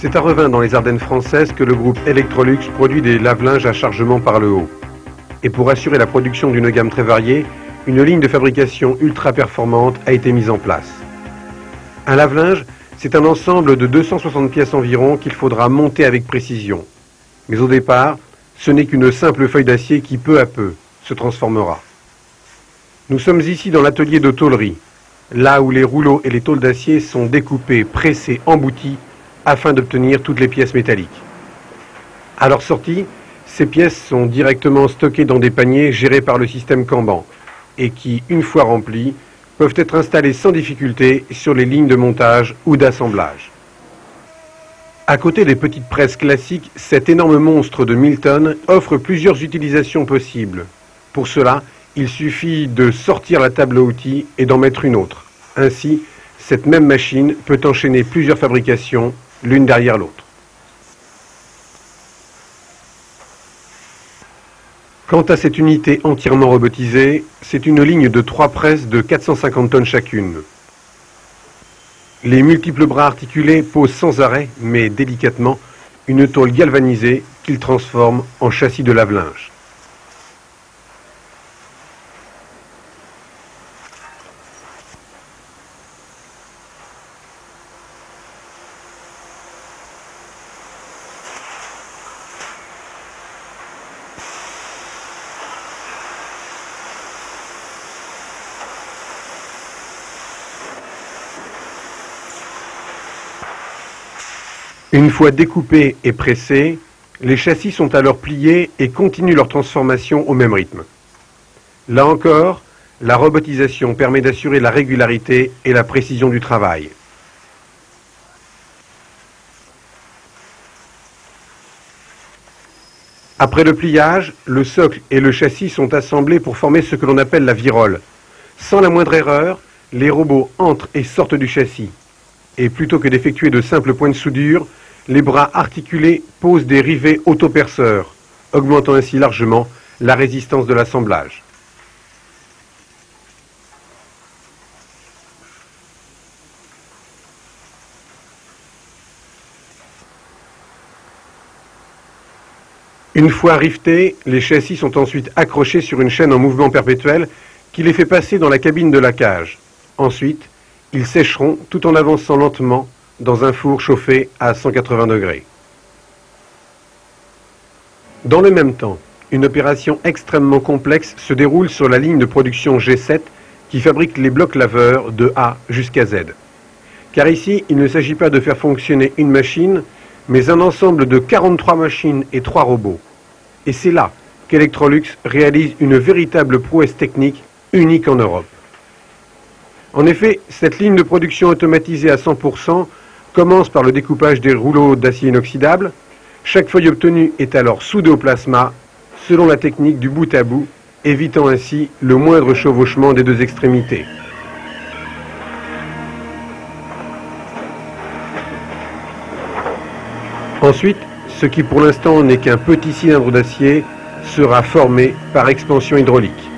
C'est à Revin, dans les Ardennes françaises, que le groupe Electrolux produit des lave-linges à chargement par le haut. Et pour assurer la production d'une gamme très variée, une ligne de fabrication ultra performante a été mise en place. Un lave-linge, c'est un ensemble de 260 pièces environ qu'il faudra monter avec précision. Mais au départ, ce n'est qu'une simple feuille d'acier qui, peu à peu, se transformera. Nous sommes ici dans l'atelier de tôlerie, là où les rouleaux et les tôles d'acier sont découpés, pressés, emboutis, afin d'obtenir toutes les pièces métalliques. À leur sortie, ces pièces sont directement stockées dans des paniers gérés par le système Kanban et qui, une fois remplis, peuvent être installés sans difficulté sur les lignes de montage ou d'assemblage. À côté des petites presses classiques, cet énorme monstre de 1000 tonnes offre plusieurs utilisations possibles. Pour cela, il suffit de sortir la table à outils et d'en mettre une autre. Ainsi, cette même machine peut enchaîner plusieurs fabrications, l'une derrière l'autre. Quant à cette unité entièrement robotisée, c'est une ligne de 3 presses de 450 tonnes chacune. Les multiples bras articulés posent sans arrêt, mais délicatement, une tôle galvanisée qu'ils transforment en châssis de lave-linge. Une fois découpés et pressés, les châssis sont alors pliés et continuent leur transformation au même rythme. Là encore, la robotisation permet d'assurer la régularité et la précision du travail. Après le pliage, le socle et le châssis sont assemblés pour former ce que l'on appelle la virole. Sans la moindre erreur, les robots entrent et sortent du châssis. Et plutôt que d'effectuer de simples points de soudure, les bras articulés posent des rivets autoperceurs, augmentant ainsi largement la résistance de l'assemblage. Une fois rivetés, les châssis sont ensuite accrochés sur une chaîne en mouvement perpétuel qui les fait passer dans la cabine de la cage. Ensuite, ils sécheront tout en avançant lentement dans un four chauffé à 180 degrés. Dans le même temps, une opération extrêmement complexe se déroule sur la ligne de production G7 qui fabrique les blocs laveurs de A jusqu'à Z. Car ici, il ne s'agit pas de faire fonctionner une machine, mais un ensemble de 43 machines et 3 robots. Et c'est là qu'Electrolux réalise une véritable prouesse technique unique en Europe. En effet, cette ligne de production automatisée à 100% commence par le découpage des rouleaux d'acier inoxydable. Chaque feuille obtenue est alors soudée au plasma, selon la technique du bout à bout, évitant ainsi le moindre chevauchement des deux extrémités. Ensuite, ce qui pour l'instant n'est qu'un petit cylindre d'acier sera formé par expansion hydraulique.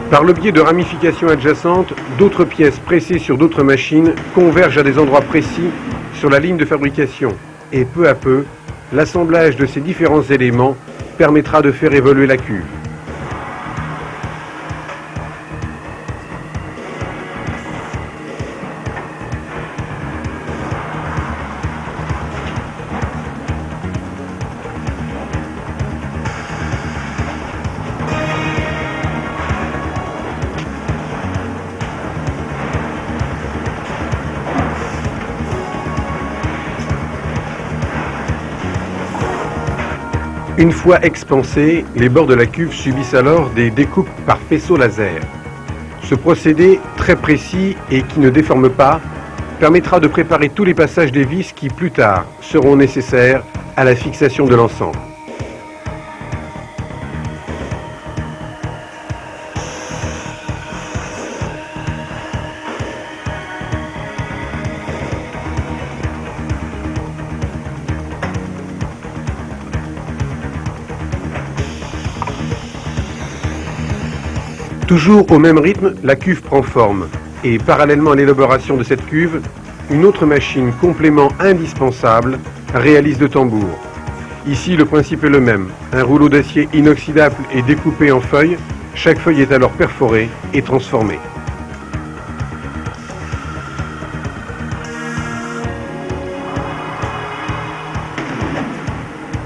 Par le biais de ramifications adjacentes, d'autres pièces pressées sur d'autres machines convergent à des endroits précis sur la ligne de fabrication. Et peu à peu, l'assemblage de ces différents éléments permettra de faire évoluer la cuve. Une fois expansés, les bords de la cuve subissent alors des découpes par faisceau laser. Ce procédé, très précis et qui ne déforme pas, permettra de préparer tous les passages des vis qui, plus tard, seront nécessaires à la fixation de l'ensemble. Toujours au même rythme, la cuve prend forme. Et parallèlement à l'élaboration de cette cuve, une autre machine, complément indispensable, réalise le tambour. Ici, le principe est le même. Un rouleau d'acier inoxydable est découpé en feuilles. Chaque feuille est alors perforée et transformée.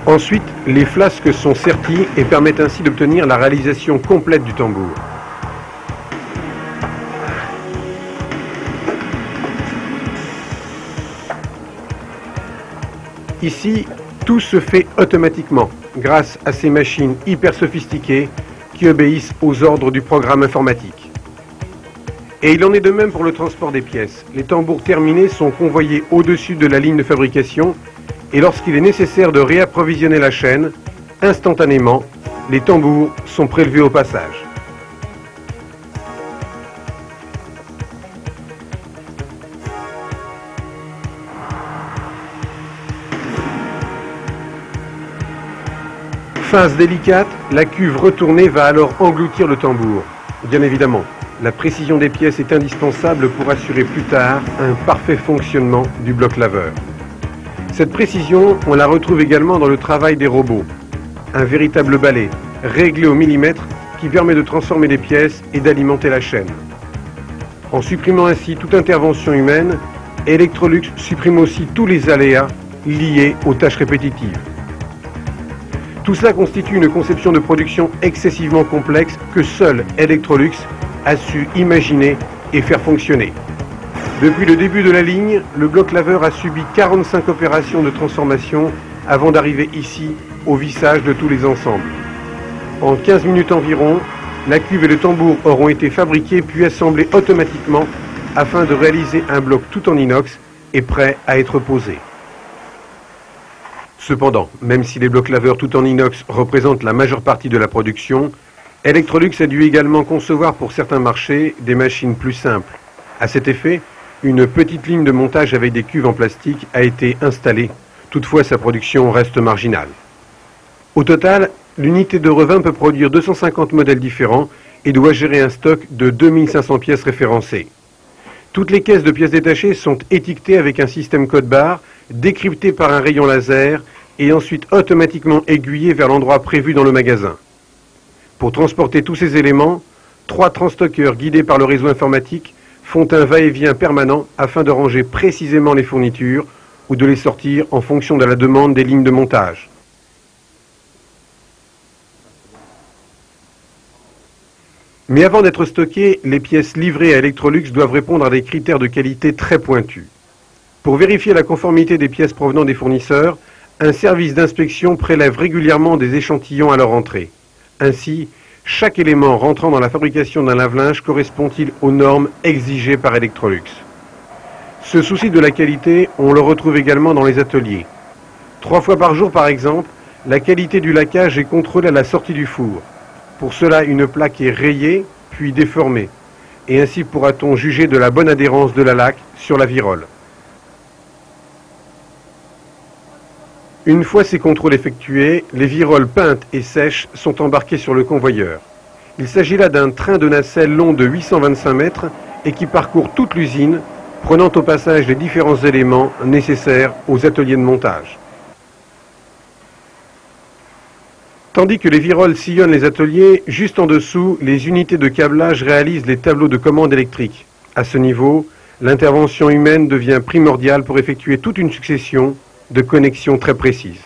Ensuite, les flasques sont serties et permettent ainsi d'obtenir la réalisation complète du tambour. Ici, tout se fait automatiquement grâce à ces machines hyper sophistiquées qui obéissent aux ordres du programme informatique. Et il en est de même pour le transport des pièces. Les tambours terminés sont convoyés au-dessus de la ligne de fabrication et lorsqu'il est nécessaire de réapprovisionner la chaîne, instantanément, les tambours sont prélevés au passage. Phase délicate, la cuve retournée va alors engloutir le tambour. Bien évidemment, la précision des pièces est indispensable pour assurer plus tard un parfait fonctionnement du bloc laveur. Cette précision, on la retrouve également dans le travail des robots. Un véritable balai, réglé au millimètre, qui permet de transformer les pièces et d'alimenter la chaîne. En supprimant ainsi toute intervention humaine, Electrolux supprime aussi tous les aléas liés aux tâches répétitives. Tout cela constitue une conception de production excessivement complexe que seul Electrolux a su imaginer et faire fonctionner. Depuis le début de la ligne, le bloc laveur a subi 45 opérations de transformation avant d'arriver ici au vissage de tous les ensembles. En 15 minutes environ, la cuve et le tambour auront été fabriqués puis assemblés automatiquement afin de réaliser un bloc tout en inox et prêt à être posé. Cependant, même si les blocs laveurs tout en inox représentent la majeure partie de la production, Electrolux a dû également concevoir pour certains marchés des machines plus simples. À cet effet, une petite ligne de montage avec des cuves en plastique a été installée, toutefois sa production reste marginale. Au total, l'unité de revin peut produire 250 modèles différents et doit gérer un stock de 2500 pièces référencées. Toutes les caisses de pièces détachées sont étiquetées avec un système code-barre, décrypté par un rayon laser et ensuite automatiquement aiguillé vers l'endroit prévu dans le magasin. Pour transporter tous ces éléments, 3 transstockeurs guidés par le réseau informatique font un va-et-vient permanent afin de ranger précisément les fournitures ou de les sortir en fonction de la demande des lignes de montage. Mais avant d'être stockées, les pièces livrées à Electrolux doivent répondre à des critères de qualité très pointus. Pour vérifier la conformité des pièces provenant des fournisseurs, un service d'inspection prélève régulièrement des échantillons à leur entrée. Ainsi, chaque élément rentrant dans la fabrication d'un lave-linge correspond-il aux normes exigées par Electrolux. Ce souci de la qualité, on le retrouve également dans les ateliers. 3 fois par jour, par exemple, la qualité du laquage est contrôlée à la sortie du four. Pour cela, une plaque est rayée, puis déformée. Et ainsi pourra-t-on juger de la bonne adhérence de la laque sur la virole. Une fois ces contrôles effectués, les viroles peintes et sèches sont embarquées sur le convoyeur. Il s'agit là d'un train de nacelle long de 825 mètres et qui parcourt toute l'usine, prenant au passage les différents éléments nécessaires aux ateliers de montage. Tandis que les viroles sillonnent les ateliers, juste en dessous, les unités de câblage réalisent les tableaux de commande électrique. À ce niveau, l'intervention humaine devient primordiale pour effectuer toute une succession de connexions très précises.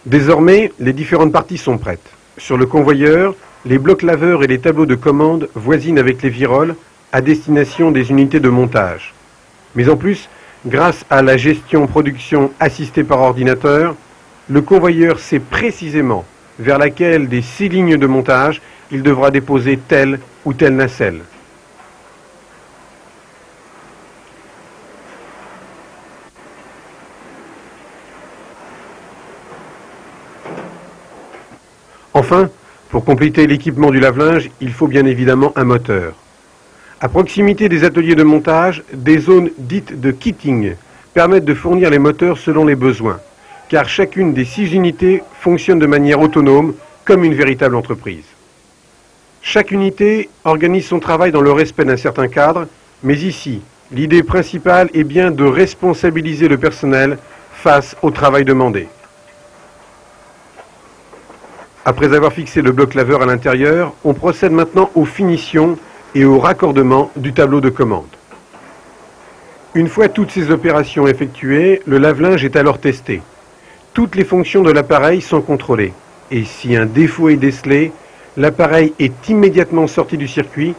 Désormais, les différentes parties sont prêtes. Sur le convoyeur, les blocs laveurs et les tableaux de commande voisinent avec les viroles à destination des unités de montage. Mais en plus, grâce à la gestion production assistée par ordinateur, le convoyeur sait précisément vers laquelle des 6 lignes de montage il devra déposer telle ou telle nacelle. Enfin, pour compléter l'équipement du lave-linge, il faut bien évidemment un moteur. À proximité des ateliers de montage, des zones dites de kitting permettent de fournir les moteurs selon les besoins, car chacune des 6 unités fonctionne de manière autonome comme une véritable entreprise. Chaque unité organise son travail dans le respect d'un certain cadre, mais ici, l'idée principale est bien de responsabiliser le personnel face au travail demandé. Après avoir fixé le bloc laveur à l'intérieur, on procède maintenant aux finitions et au raccordement du tableau de commande. Une fois toutes ces opérations effectuées, le lave-linge est alors testé. Toutes les fonctions de l'appareil sont contrôlées. Et si un défaut est décelé, l'appareil est immédiatement sorti du circuit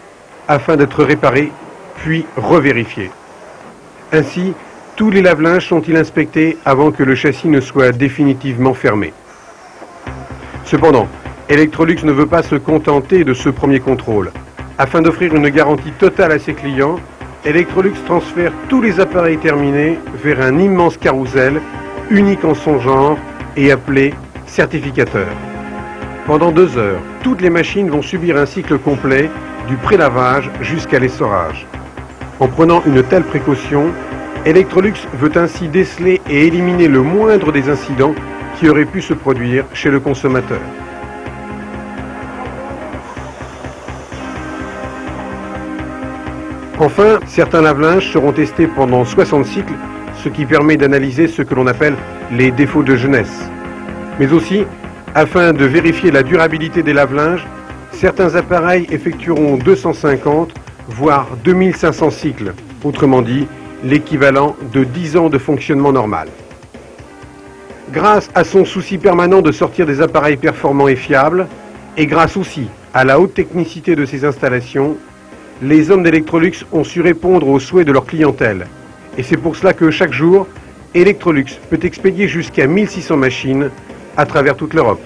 afin d'être réparé, puis revérifié. Ainsi, tous les lave-linges sont-ils inspectés avant que le châssis ne soit définitivement fermé. Cependant, Electrolux ne veut pas se contenter de ce premier contrôle. Afin d'offrir une garantie totale à ses clients, Electrolux transfère tous les appareils terminés vers un immense carrousel, unique en son genre et appelé certificateur. Pendant 2 heures, toutes les machines vont subir un cycle complet, du pré-lavage jusqu'à l'essorage. En prenant une telle précaution, Electrolux veut ainsi déceler et éliminer le moindre des incidents qui auraient pu se produire chez le consommateur. Enfin, certains lave-linges seront testés pendant 60 cycles, ce qui permet d'analyser ce que l'on appelle les défauts de jeunesse. Mais aussi, afin de vérifier la durabilité des lave-linges, certains appareils effectueront 250, voire 2500 cycles, autrement dit, l'équivalent de 10 ans de fonctionnement normal. Grâce à son souci permanent de sortir des appareils performants et fiables, et grâce aussi à la haute technicité de ses installations, les hommes d'Electrolux ont su répondre aux souhaits de leur clientèle. Et c'est pour cela que chaque jour, Electrolux peut expédier jusqu'à 1600 machines à travers toute l'Europe.